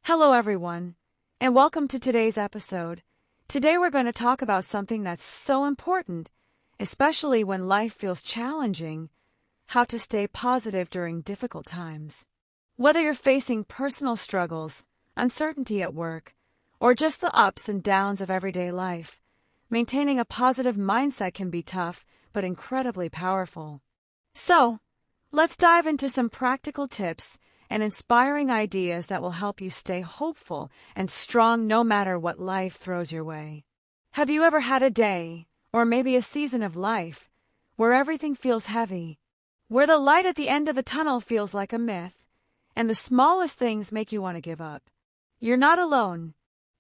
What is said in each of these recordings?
Hello, everyone, and welcome to today's episode. Today, we're going to talk about something that's so important, especially when life feels challenging: how to stay positive during difficult times. Whether you're facing personal struggles, uncertainty at work, or just the ups and downs of everyday life, maintaining a positive mindset can be tough but incredibly powerful. So, let's dive into some practical tips and inspiring ideas that will help you stay hopeful and strong no matter what life throws your way. Have you ever had a day, or maybe a season of life, where everything feels heavy, where the light at the end of the tunnel feels like a myth, and the smallest things make you want to give up? You're not alone.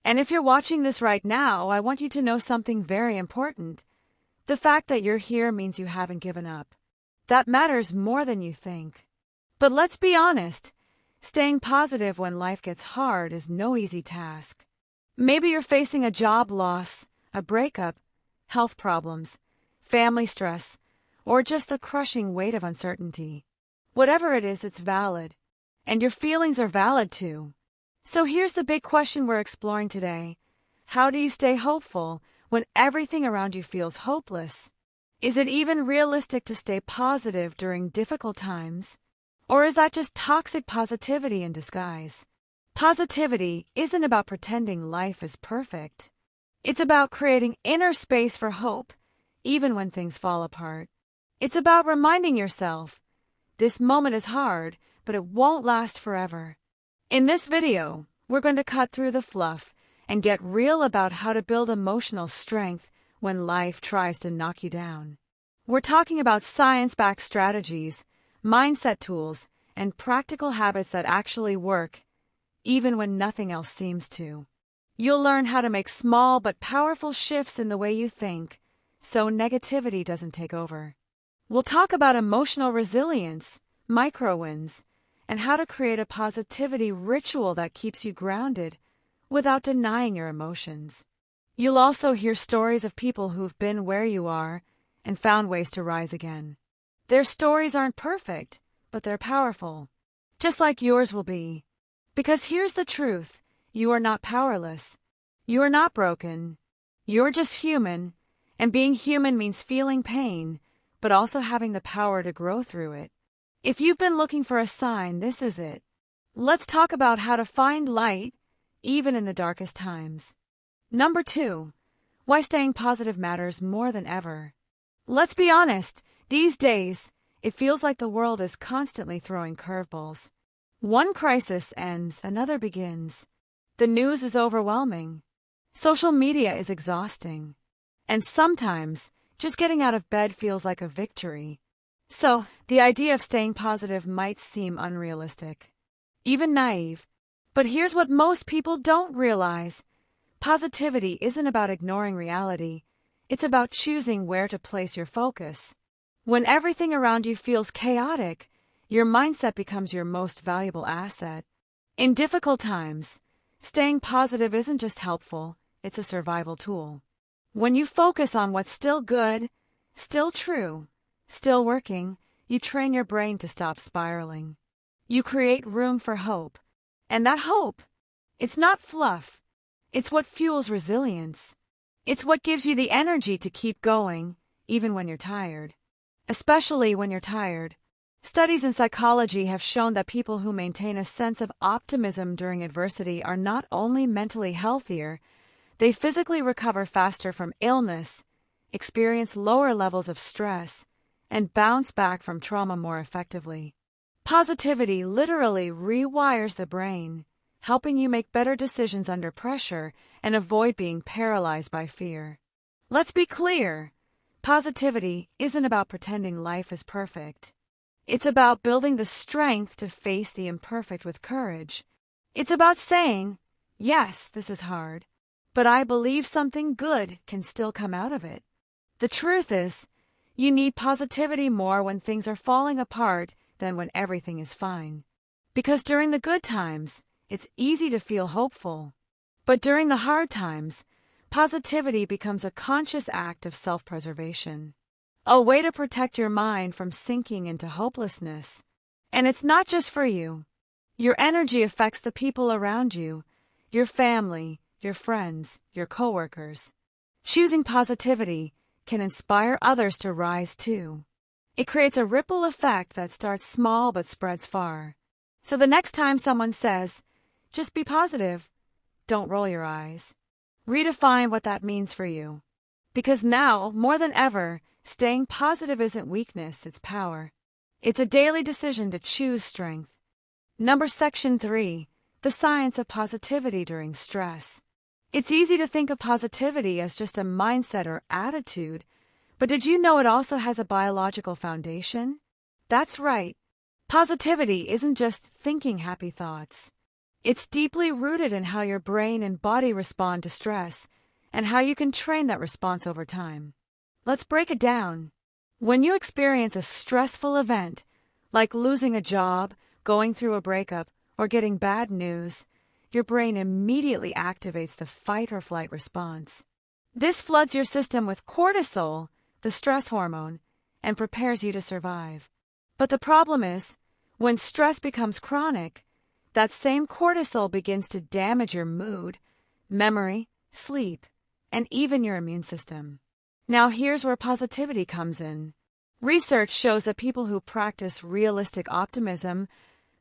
And if you're watching this right now, I want you to know something very important. The fact that you're here means you haven't given up. That matters more than you think. But let's be honest, staying positive when life gets hard is no easy task. Maybe you're facing a job loss, a breakup, health problems, family stress, or just the crushing weight of uncertainty. Whatever it is, it's valid. And your feelings are valid too. So here's the big question we're exploring today. How do you stay hopeful when everything around you feels hopeless? Is it even realistic to stay positive during difficult times? Or is that just toxic positivity in disguise? Positivity isn't about pretending life is perfect. It's about creating inner space for hope, even when things fall apart. It's about reminding yourself, this moment is hard, but it won't last forever. In this video, we're going to cut through the fluff and get real about how to build emotional strength when life tries to knock you down. We're talking about science-backed strategies, mindset tools, and practical habits that actually work, even when nothing else seems to. You'll learn how to make small but powerful shifts in the way you think, so negativity doesn't take over. We'll talk about emotional resilience, micro-wins, and how to create a positivity ritual that keeps you grounded without denying your emotions. You'll also hear stories of people who've been where you are and found ways to rise again. Their stories aren't perfect, but they're powerful, just like yours will be. Because here's the truth: you are not powerless. You are not broken. You're just human, and being human means feeling pain, but also having the power to grow through it. If you've been looking for a sign, this is it. Let's talk about how to find light, even in the darkest times. Number 2, why staying positive matters more than ever. Let's be honest, these days, it feels like the world is constantly throwing curveballs. One crisis ends, another begins. The news is overwhelming. Social media is exhausting. And sometimes, just getting out of bed feels like a victory. So, the idea of staying positive might seem unrealistic, even naive. But here's what most people don't realize. Positivity isn't about ignoring reality. It's about choosing where to place your focus. When everything around you feels chaotic, your mindset becomes your most valuable asset. In difficult times, staying positive isn't just helpful, it's a survival tool. When you focus on what's still good, still true, still working, you train your brain to stop spiraling. You create room for hope. And that hope, it's not fluff. It's what fuels resilience. It's what gives you the energy to keep going, even when you're tired. Especially when you're tired. Studies in psychology have shown that people who maintain a sense of optimism during adversity are not only mentally healthier, they physically recover faster from illness, experience lower levels of stress, and bounce back from trauma more effectively. Positivity literally rewires the brain, helping you make better decisions under pressure and avoid being paralyzed by fear. Let's be clear. Positivity isn't about pretending life is perfect. It's about building the strength to face the imperfect with courage. It's about saying, yes, this is hard, but I believe something good can still come out of it. The truth is, you need positivity more when things are falling apart than when everything is fine. Because during the good times, it's easy to feel hopeful. But during the hard times, positivity becomes a conscious act of self-preservation, a way to protect your mind from sinking into hopelessness. And it's not just for you. Your energy affects the people around you, your family, your friends, your coworkers. Choosing positivity can inspire others to rise too. It creates a ripple effect that starts small but spreads far. So the next time someone says, "Just be positive," don't roll your eyes. Redefine what that means for you. Because now, more than ever, staying positive isn't weakness, it's power. It's a daily decision to choose strength. Section 3. The science of positivity during stress. It's easy to think of positivity as just a mindset or attitude, but did you know it also has a biological foundation? That's right. Positivity isn't just thinking happy thoughts. It's deeply rooted in how your brain and body respond to stress, and how you can train that response over time. Let's break it down. When you experience a stressful event, like losing a job, going through a breakup, or getting bad news, your brain immediately activates the fight or flight response. This floods your system with cortisol, the stress hormone, and prepares you to survive. But the problem is, when stress becomes chronic, that same cortisol begins to damage your mood, memory, sleep, and even your immune system. Now here's where positivity comes in. Research shows that people who practice realistic optimism,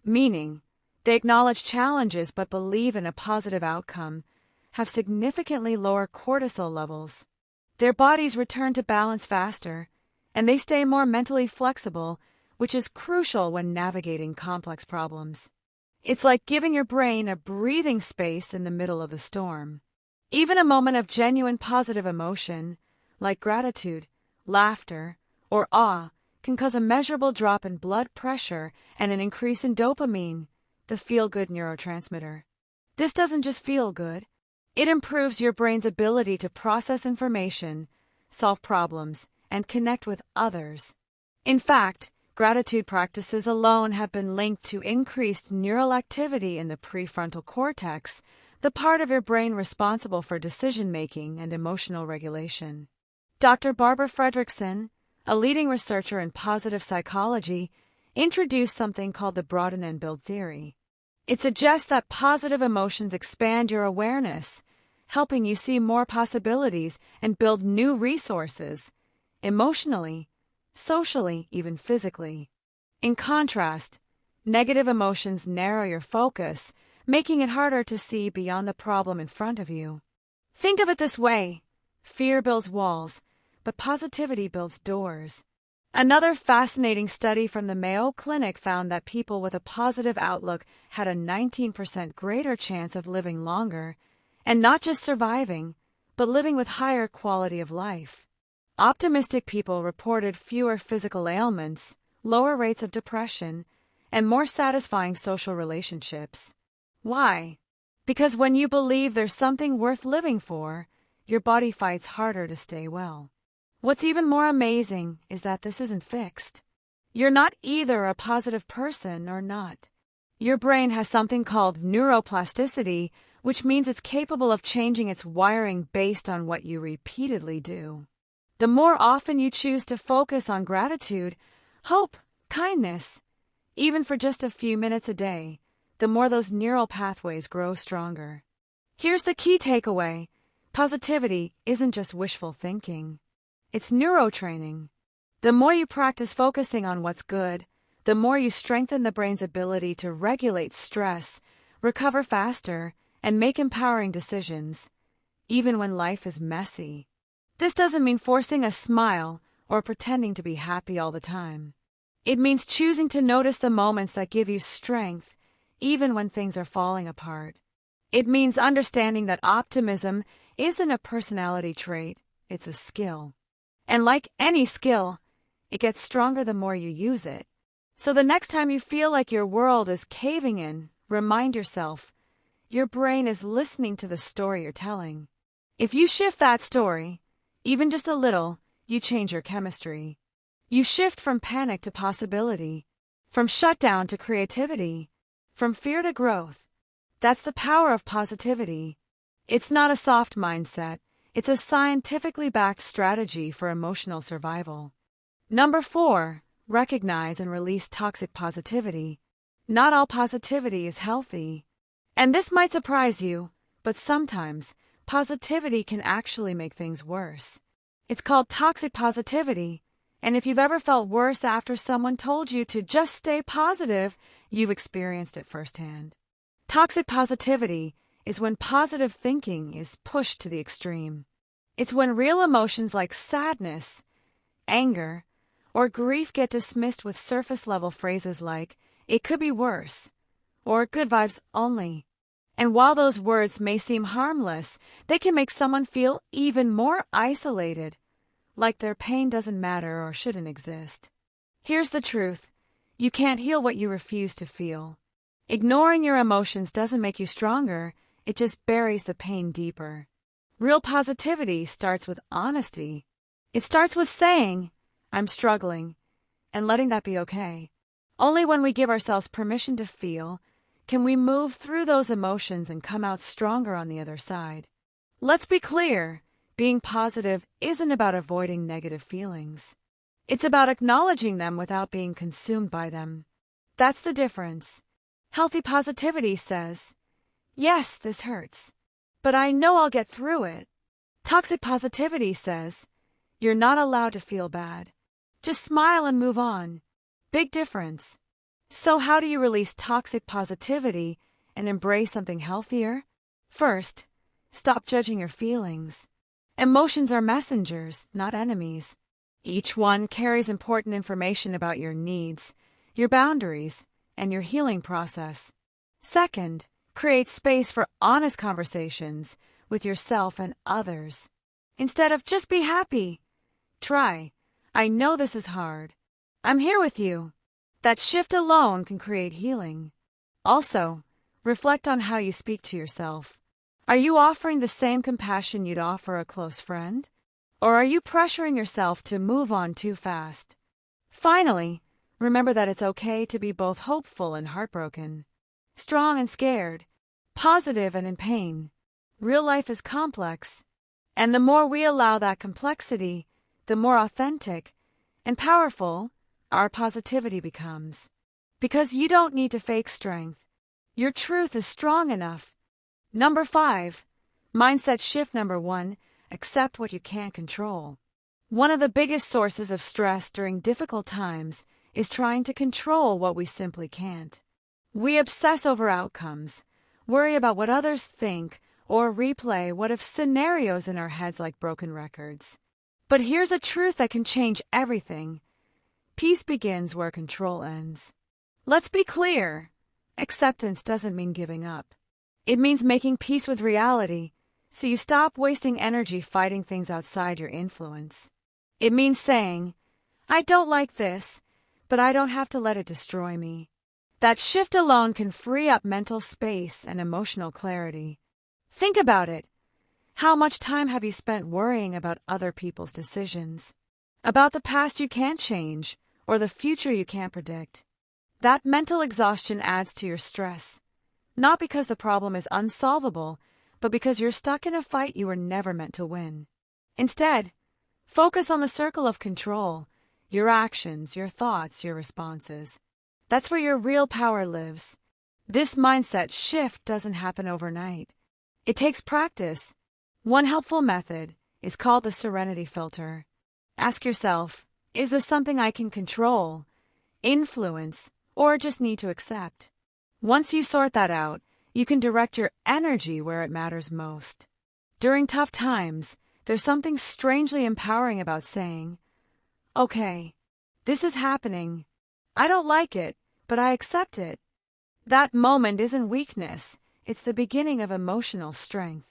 meaning they acknowledge challenges but believe in a positive outcome, have significantly lower cortisol levels. Their bodies return to balance faster, and they stay more mentally flexible, which is crucial when navigating complex problems. It's like giving your brain a breathing space in the middle of the storm. Even a moment of genuine positive emotion, like gratitude, laughter, or awe, can cause a measurable drop in blood pressure and an increase in dopamine, the feel-good neurotransmitter. This doesn't just feel good. It improves your brain's ability to process information, solve problems, and connect with others. In fact, gratitude practices alone have been linked to increased neural activity in the prefrontal cortex, the part of your brain responsible for decision-making and emotional regulation. Dr. Barbara Fredrickson, a leading researcher in positive psychology, introduced something called the broaden and build theory. It suggests that positive emotions expand your awareness, helping you see more possibilities and build new resources, emotionally, socially, even physically. In contrast, negative emotions narrow your focus, making it harder to see beyond the problem in front of you. Think of it this way: fear builds walls, but positivity builds doors. Another fascinating study from the Mayo Clinic found that people with a positive outlook had a 19% greater chance of living longer, and not just surviving, but living with higher quality of life. Optimistic people reported fewer physical ailments, lower rates of depression, and more satisfying social relationships. Why? Because when you believe there's something worth living for, your body fights harder to stay well. What's even more amazing is that this isn't fixed. You're not either a positive person or not. Your brain has something called neuroplasticity, which means it's capable of changing its wiring based on what you repeatedly do. The more often you choose to focus on gratitude, hope, kindness, even for just a few minutes a day, the more those neural pathways grow stronger. Here's the key takeaway: positivity isn't just wishful thinking. It's neurotraining. The more you practice focusing on what's good, the more you strengthen the brain's ability to regulate stress, recover faster, and make empowering decisions, even when life is messy. This doesn't mean forcing a smile or pretending to be happy all the time. It means choosing to notice the moments that give you strength, even when things are falling apart. It means understanding that optimism isn't a personality trait, it's a skill. And like any skill, it gets stronger the more you use it. So the next time you feel like your world is caving in, remind yourself, your brain is listening to the story you're telling. If you shift that story, even just a little, you change your chemistry. You shift from panic to possibility, from shutdown to creativity, from fear to growth. That's the power of positivity. It's not a soft mindset. It's a scientifically backed strategy for emotional survival. 4. Recognize and release toxic positivity. Not all positivity is healthy. And this might surprise you, but sometimes positivity can actually make things worse. It's called toxic positivity, and if you've ever felt worse after someone told you to just stay positive, you've experienced it firsthand. Toxic positivity is when positive thinking is pushed to the extreme. It's when real emotions like sadness, anger, or grief get dismissed with surface-level phrases like, "It could be worse," or "good vibes only." And while those words may seem harmless, they can make someone feel even more isolated, like their pain doesn't matter or shouldn't exist. Here's the truth. You can't heal what you refuse to feel. Ignoring your emotions doesn't make you stronger, it just buries the pain deeper. Real positivity starts with honesty. It starts with saying, "I'm struggling," and letting that be okay. Only when we give ourselves permission to feel can we move through those emotions and come out stronger on the other side. Let's be clear, being positive isn't about avoiding negative feelings. It's about acknowledging them without being consumed by them. That's the difference. Healthy positivity says, "Yes, this hurts, but I know I'll get through it." Toxic positivity says, "You're not allowed to feel bad. Just smile and move on." Big difference. So how do you release toxic positivity and embrace something healthier? First, stop judging your feelings. Emotions are messengers, not enemies. Each one carries important information about your needs, your boundaries, and your healing process. Second, create space for honest conversations with yourself and others. Instead of "just be happy," try, "I know this is hard. I'm here with you." That shift alone can create healing. Also, reflect on how you speak to yourself. Are you offering the same compassion you'd offer a close friend? Or are you pressuring yourself to move on too fast? Finally, remember that it's okay to be both hopeful and heartbroken, strong and scared, positive and in pain. Real life is complex, and the more we allow that complexity, the more authentic and powerful our positivity becomes. Because you don't need to fake strength. Your truth is strong enough. Number 5. Mindset shift number 1. Accept what you can't control. One of the biggest sources of stress during difficult times is trying to control what we simply can't. We obsess over outcomes, worry about what others think, or replay what-if scenarios in our heads like broken records. But here's a truth that can change everything. Peace begins where control ends. Let's be clear. Acceptance doesn't mean giving up. It means making peace with reality, so you stop wasting energy fighting things outside your influence. It means saying, "I don't like this, but I don't have to let it destroy me." That shift alone can free up mental space and emotional clarity. Think about it. How much time have you spent worrying about other people's decisions? About the past you can't change, or the future you can't predict? That mental exhaustion adds to your stress, not because the problem is unsolvable, but because you're stuck in a fight you were never meant to win. Instead, focus on the circle of control, your actions, your thoughts, your responses. That's where your real power lives. This mindset shift doesn't happen overnight. It takes practice. One helpful method is called the serenity filter. Ask yourself, is this something I can control, influence, or just need to accept? Once you sort that out, you can direct your energy where it matters most. During tough times, there's something strangely empowering about saying, "Okay, this is happening. I don't like it, but I accept it." That moment isn't weakness, it's the beginning of emotional strength.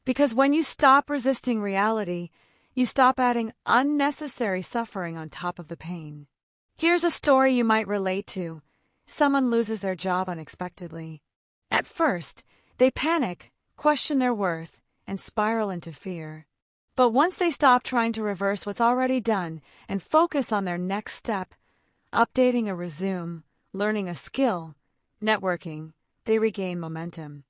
Because when you stop resisting reality, you stop adding unnecessary suffering on top of the pain. Here's a story you might relate to. Someone loses their job unexpectedly. At first, they panic, question their worth, and spiral into fear. But once they stop trying to reverse what's already done and focus on their next step, updating a resume, learning a skill, networking, they regain momentum.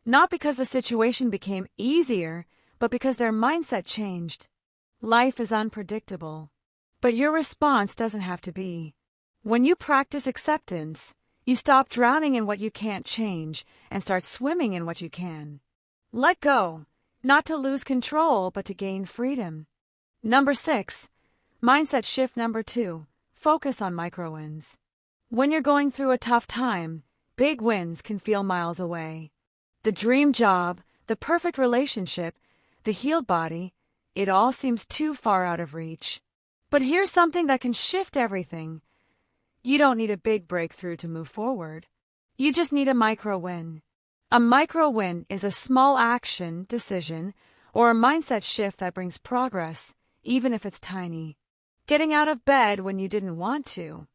Not because the situation became easier, but because their mindset changed. Life is unpredictable, but your response doesn't have to be. When you practice acceptance, You stop drowning in what you can't change and start swimming in what you can. Let go, not to lose control, but to gain freedom. Number 6. Mindset shift number 2. Focus on micro wins. When you're going through a tough time, big wins can feel miles away. The dream job, the perfect relationship, the healed body, it all seems too far out of reach. But here's something that can shift everything. You don't need a big breakthrough to move forward. You just need a micro win. A micro win is a small action, decision, or a mindset shift that brings progress, even if it's tiny. Getting out of bed when you didn't want to.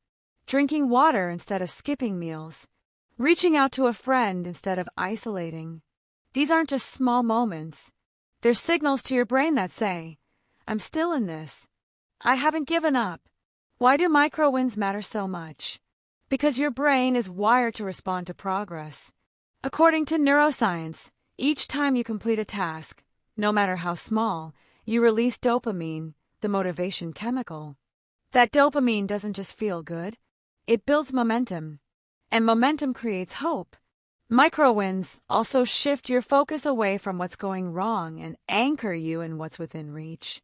Drinking water instead of skipping meals. Reaching out to a friend instead of isolating. These aren't just small moments. They're signals to your brain that say, I'm still in this. I haven't given up. Why do micro wins matter so much? Because your brain is wired to respond to progress. According to neuroscience, each time you complete a task, no matter how small, you release dopamine, the motivation chemical. That dopamine doesn't just feel good, it builds momentum. And momentum creates hope. Micro wins also shift your focus away from what's going wrong and anchor you in what's within reach.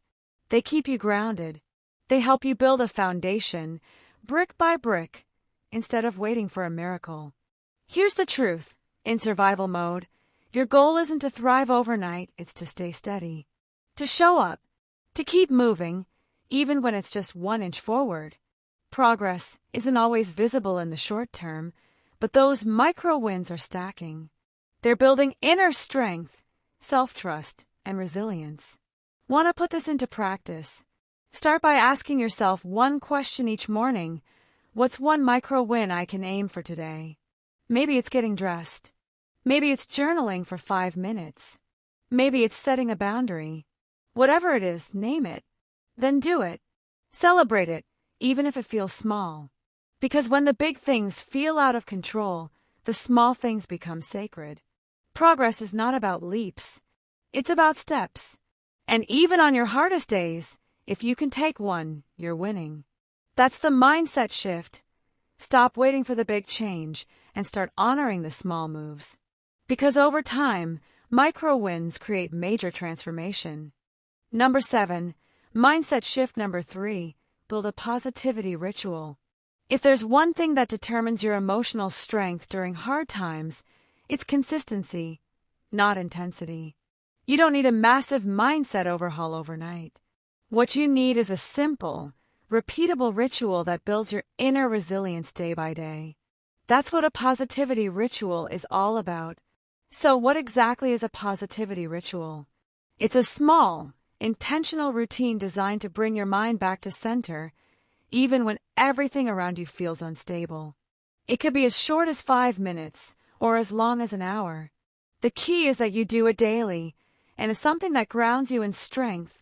They keep you grounded. They help you build a foundation, brick by brick, instead of waiting for a miracle. Here's the truth. In survival mode, your goal isn't to thrive overnight, it's to stay steady. To show up. To keep moving, even when it's just 1 inch forward. Progress isn't always visible in the short term, but those micro wins are stacking. They're building inner strength, self-trust, and resilience. Want to put this into practice? Start by asking yourself one question each morning. What's one micro win I can aim for today? Maybe it's getting dressed. Maybe it's journaling for 5 minutes. Maybe it's setting a boundary. Whatever it is, name it. Then do it. Celebrate it, even if it feels small. Because when the big things feel out of control, the small things become sacred. Progress is not about leaps. It's about steps. And even on your hardest days, if you can take one, you're winning. That's the mindset shift. Stop waiting for the big change and start honoring the small moves. Because over time, micro wins create major transformation. Number 7. Mindset shift number 3. Build a positivity ritual. If there's one thing that determines your emotional strength during hard times, it's consistency, not intensity. You don't need a massive mindset overhaul overnight. What you need is a simple, repeatable ritual that builds your inner resilience day by day. That's what a positivity ritual is all about. So what exactly is a positivity ritual? It's a small, intentional routine designed to bring your mind back to center, even when everything around you feels unstable. It could be as short as 5 minutes or as long as an hour. The key is that you do it daily, and it's something that grounds you in strength,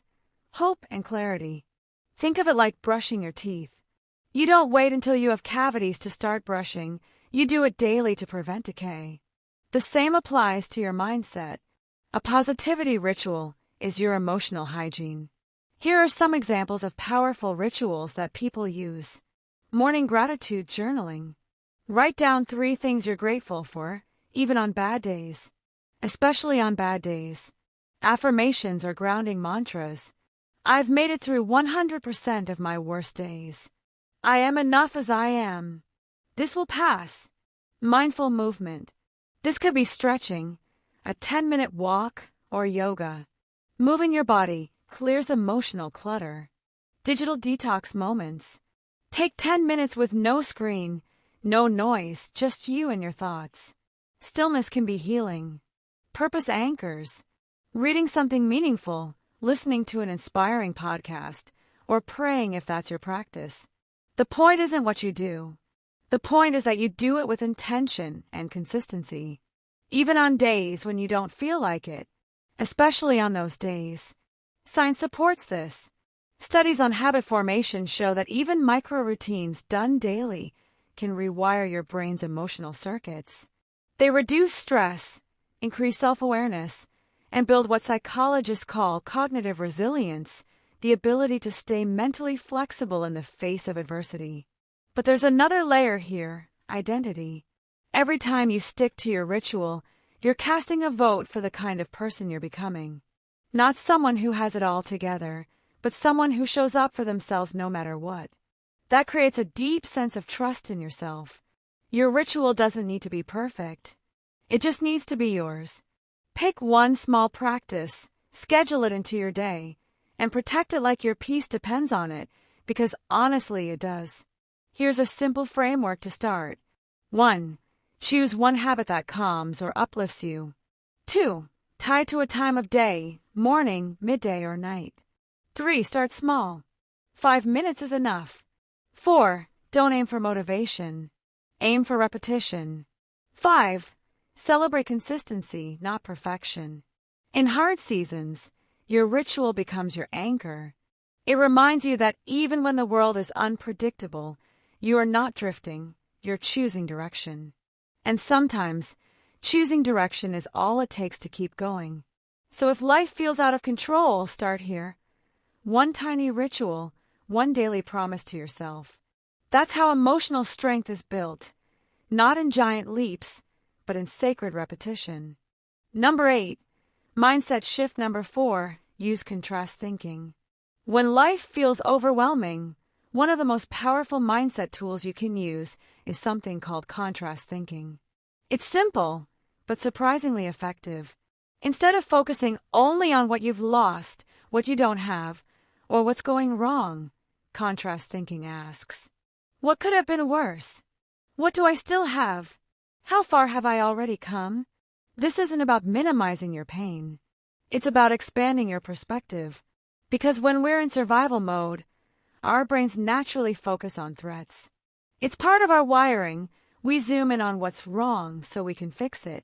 hope, and clarity. Think of it like brushing your teeth. You don't wait until you have cavities to start brushing. You do it daily to prevent decay. The same applies to your mindset. A positivity ritual is your emotional hygiene. Here are some examples of powerful rituals that people use. Morning gratitude journaling. Write down 3 things you're grateful for, even on bad days. Especially on bad days. Affirmations or grounding mantras. I've made it through 100% of my worst days. I am enough as I am. This will pass. Mindful movement. This could be stretching, a 10-minute walk, or yoga. Moving your body clears emotional clutter. Digital detox moments. Take 10 minutes with no screen, no noise, just you and your thoughts. Stillness can be healing. Purpose anchors. Reading something meaningful, listening to an inspiring podcast, or praying if that's your practice. The point isn't what you do. The point is that you do it with intention and consistency. Even on days when you don't feel like it. Especially on those days. Science supports this. Studies on habit formation show that even micro-routines done daily can rewire your brain's emotional circuits. They reduce stress, increase self-awareness, and build what psychologists call cognitive resilience, the ability to stay mentally flexible in the face of adversity. But there's another layer here, identity. Every time you stick to your ritual, you're casting a vote for the kind of person you're becoming. Not someone who has it all together, but someone who shows up for themselves no matter what. That creates a deep sense of trust in yourself. Your ritual doesn't need to be perfect. It just needs to be yours. Pick one small practice, schedule it into your day, and protect it like your peace depends on it, because honestly it does. Here's a simple framework to start. 1. Choose one habit that calms or uplifts you. 2. Tie to a time of day, morning, midday, or night. 3. Start small. 5 minutes is enough. 4. Don't aim for motivation. Aim for repetition. 5. Celebrate consistency, not perfection. In hard seasons, your ritual becomes your anchor. It reminds you that even when the world is unpredictable, you are not drifting, you're choosing direction. And sometimes, choosing direction is all it takes to keep going. So if life feels out of control, start here. One tiny ritual, one daily promise to yourself. That's how emotional strength is built, not in giant leaps, but in sacred repetition. Number 8. Mindset shift. Number 4. Use contrast thinking. When life feels overwhelming, one of the most powerful mindset tools you can use is something called contrast thinking. It's simple, but surprisingly effective. Instead of focusing only on what you've lost, what you don't have, or what's going wrong, contrast thinking asks, what could have been worse? What do I still have? How far have I already come? This isn't about minimizing your pain. It's about expanding your perspective. Because when we're in survival mode, our brains naturally focus on threats. It's part of our wiring. We zoom in on what's wrong so we can fix it.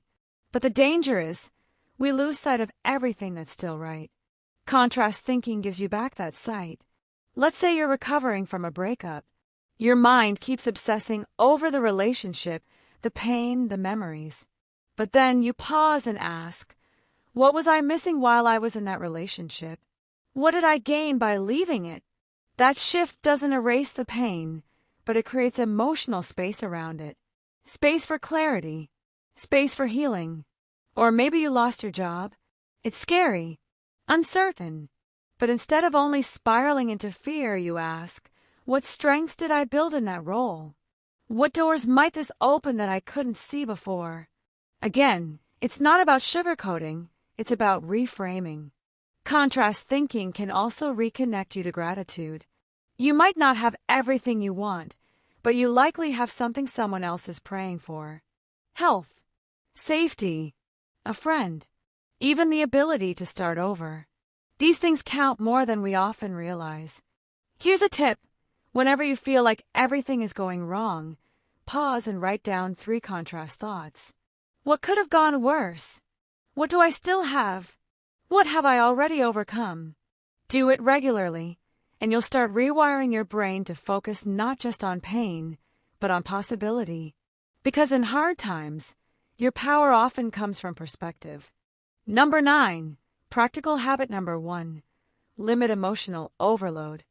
But the danger is, we lose sight of everything that's still right. Contrast thinking gives you back that sight. Let's say you're recovering from a breakup. Your mind keeps obsessing over the relationship, the pain, the memories. But then you pause and ask, what was I missing while I was in that relationship? What did I gain by leaving it? That shift doesn't erase the pain, but it creates emotional space around it. Space for clarity. Space for healing. Or maybe you lost your job. It's scary, uncertain. But instead of only spiraling into fear, you ask, what strengths did I build in that role? What doors might this open that I couldn't see before? Again, it's not about sugarcoating, it's about reframing. Contrast thinking can also reconnect you to gratitude. You might not have everything you want, but you likely have something someone else is praying for. Health, safety, a friend, even the ability to start over. These things count more than we often realize. Here's a tip. Whenever you feel like everything is going wrong, pause and write down 3 contrast thoughts. What could have gone worse? What do I still have? What have I already overcome? Do it regularly, and you'll start rewiring your brain to focus not just on pain, but on possibility. Because in hard times, your power often comes from perspective. Number 9. Practical habit number 1. Limit emotional overload.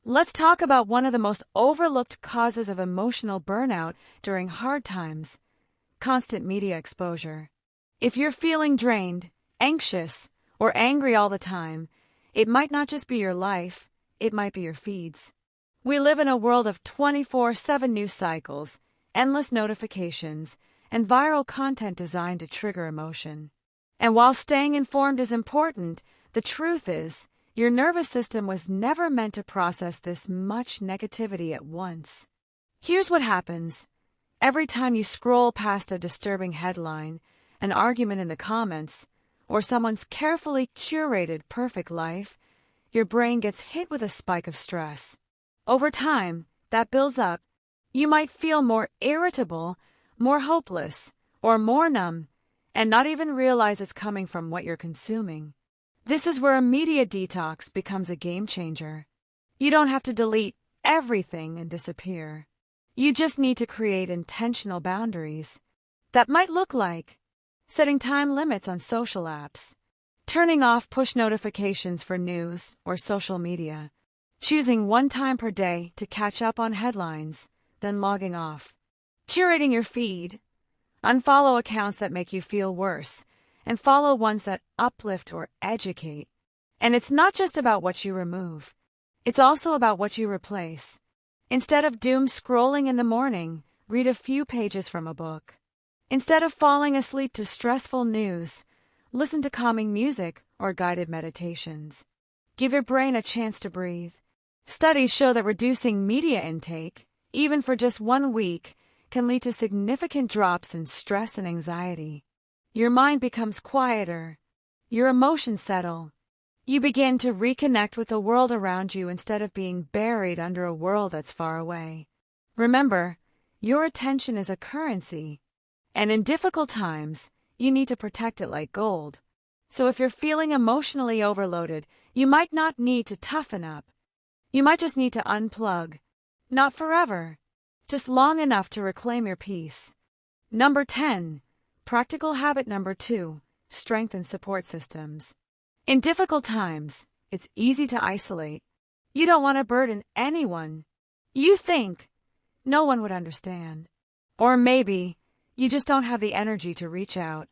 Let's talk about one of the most overlooked causes of emotional burnout during hard times: constant media exposure. If you're feeling drained, anxious, or angry all the time, it might not just be your life, it might be your feeds. We live in a world of 24/7 news cycles, endless notifications, and viral content designed to trigger emotion. And while staying informed is important, the truth is, your nervous system was never meant to process this much negativity at once. Here's what happens. Every time you scroll past a disturbing headline, an argument in the comments, or someone's carefully curated perfect life, your brain gets hit with a spike of stress. Over time, that builds up. You might feel more irritable, more hopeless, or more numb, and not even realize it's coming from what you're consuming. This is where a media detox becomes a game changer. You don't have to delete everything and disappear. You just need to create intentional boundaries. That might look like setting time limits on social apps, turning off push notifications for news or social media, choosing one time per day to catch up on headlines, then logging off. Curating your feed. Unfollow accounts that make you feel worse, and follow ones that uplift or educate. And it's not just about what you remove. It's also about what you replace. Instead of doom scrolling in the morning, read a few pages from a book. Instead of falling asleep to stressful news, listen to calming music or guided meditations. Give your brain a chance to breathe. Studies show that reducing media intake, even for just 1 week, can lead to significant drops in stress and anxiety. Your mind becomes quieter. Your emotions settle. You begin to reconnect with the world around you instead of being buried under a world that's far away. Remember, your attention is a currency, and in difficult times, you need to protect it like gold. So if you're feeling emotionally overloaded, you might not need to toughen up. You might just need to unplug. Not forever, just long enough to reclaim your peace. Number 10. Practical habit number 2. Strengthen support systems. In difficult times, it's easy to isolate. You don't want to burden anyone. You think no one would understand. Or maybe you just don't have the energy to reach out.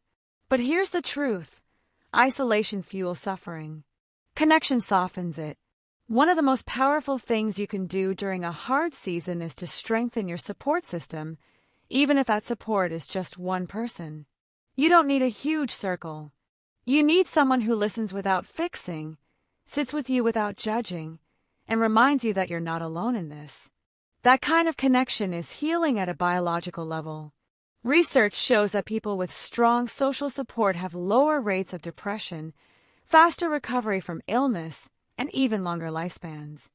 But here's the truth. Isolation fuels suffering. Connection softens it. One of the most powerful things you can do during a hard season is to strengthen your support system, even if that support is just one person. You don't need a huge circle. You need someone who listens without fixing, sits with you without judging, and reminds you that you're not alone in this. That kind of connection is healing at a biological level. Research shows that people with strong social support have lower rates of depression, faster recovery from illness, and even longer lifespans.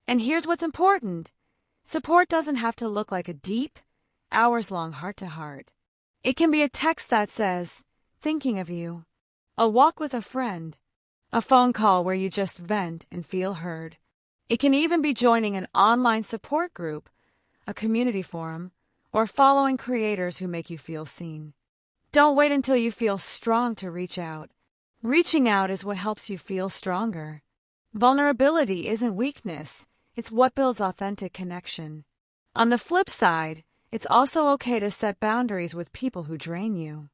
And here's what's important. Support doesn't have to look like a deep, hours-long heart-to-heart. It can be a text that says, "Thinking of you," a walk with a friend, a phone call where you just vent and feel heard. It can even be joining an online support group, a community forum, or following creators who make you feel seen. Don't wait until you feel strong to reach out. Reaching out is what helps you feel stronger. Vulnerability isn't weakness, it's what builds authentic connection. On the flip side, it's also okay to set boundaries with people who drain you.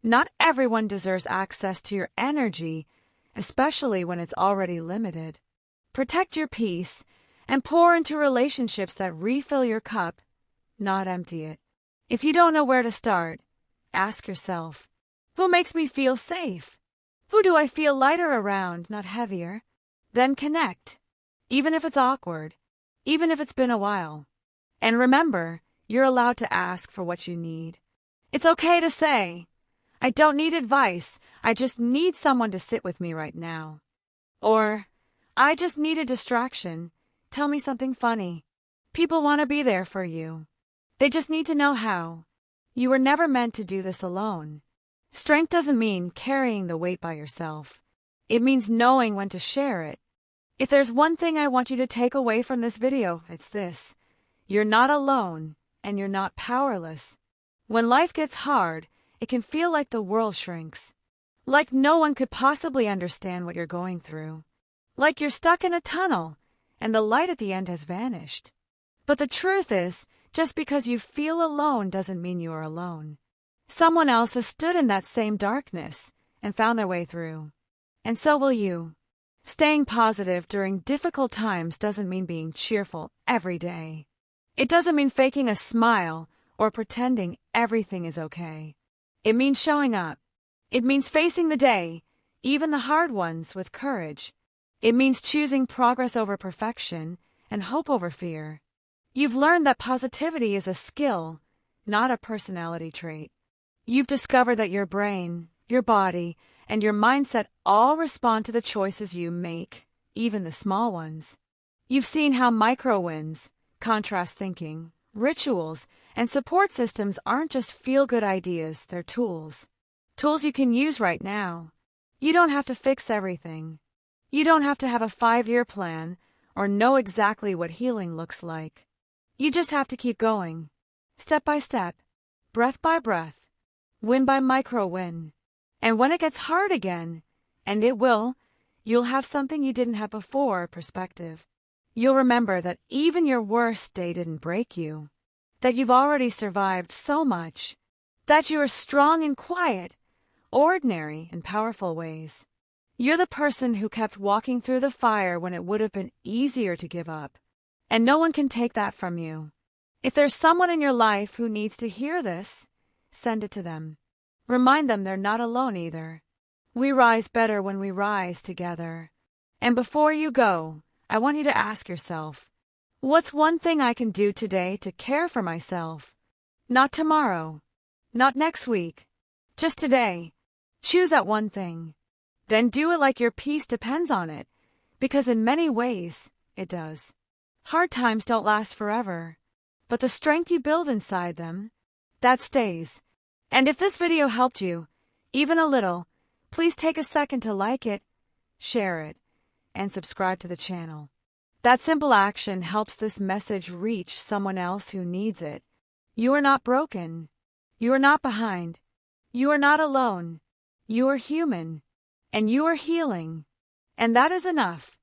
Not everyone deserves access to your energy, especially when it's already limited. Protect your peace and pour into relationships that refill your cup, not empty it. If you don't know where to start, ask yourself, who makes me feel safe? Who do I feel lighter around, not heavier? Then connect, even if it's awkward, even if it's been a while. And remember, you're allowed to ask for what you need. It's okay to say, "I don't need advice, I just need someone to sit with me right now." Or, "I just need a distraction, tell me something funny." People want to be there for you. They just need to know how. You were never meant to do this alone. Strength doesn't mean carrying the weight by yourself. It means knowing when to share it. If there's one thing I want you to take away from this video, it's this. You're not alone, and you're not powerless. When life gets hard, it can feel like the world shrinks. Like no one could possibly understand what you're going through. Like you're stuck in a tunnel, and the light at the end has vanished. But the truth is, just because you feel alone doesn't mean you are alone. Someone else has stood in that same darkness and found their way through. And so will you. Staying positive during difficult times doesn't mean being cheerful every day. It doesn't mean faking a smile or pretending everything is okay. It means showing up. It means facing the day, even the hard ones, with courage. It means choosing progress over perfection and hope over fear. You've learned that positivity is a skill, not a personality trait. You've discovered that your brain, your body, and your mindset all respond to the choices you make, even the small ones. You've seen how micro wins, contrast thinking, rituals, and support systems aren't just feel-good ideas, they're tools. Tools you can use right now. You don't have to fix everything. You don't have to have a 5-year plan or know exactly what healing looks like. You just have to keep going, step by step, breath by breath, win by micro win. And when it gets hard again, and it will, you'll have something you didn't have before, perspective. You'll remember that even your worst day didn't break you. that you've already survived so much, that you are strong in quiet, ordinary, and powerful ways. You're the person who kept walking through the fire when it would have been easier to give up, and no one can take that from you. If there's someone in your life who needs to hear this, send it to them. Remind them they're not alone either. We rise better when we rise together. And before you go, I want you to ask yourself, what's one thing I can do today to care for myself? Not tomorrow, not next week, just today. Choose that one thing. Then do it like your peace depends on it, because in many ways, it does. Hard times don't last forever, but the strength you build inside them, that stays. And if this video helped you, even a little, please take a second to like it, share it, and subscribe to the channel. That simple action helps this message reach someone else who needs it. You are not broken. You are not behind. You are not alone. You are human. And you are healing. And that is enough.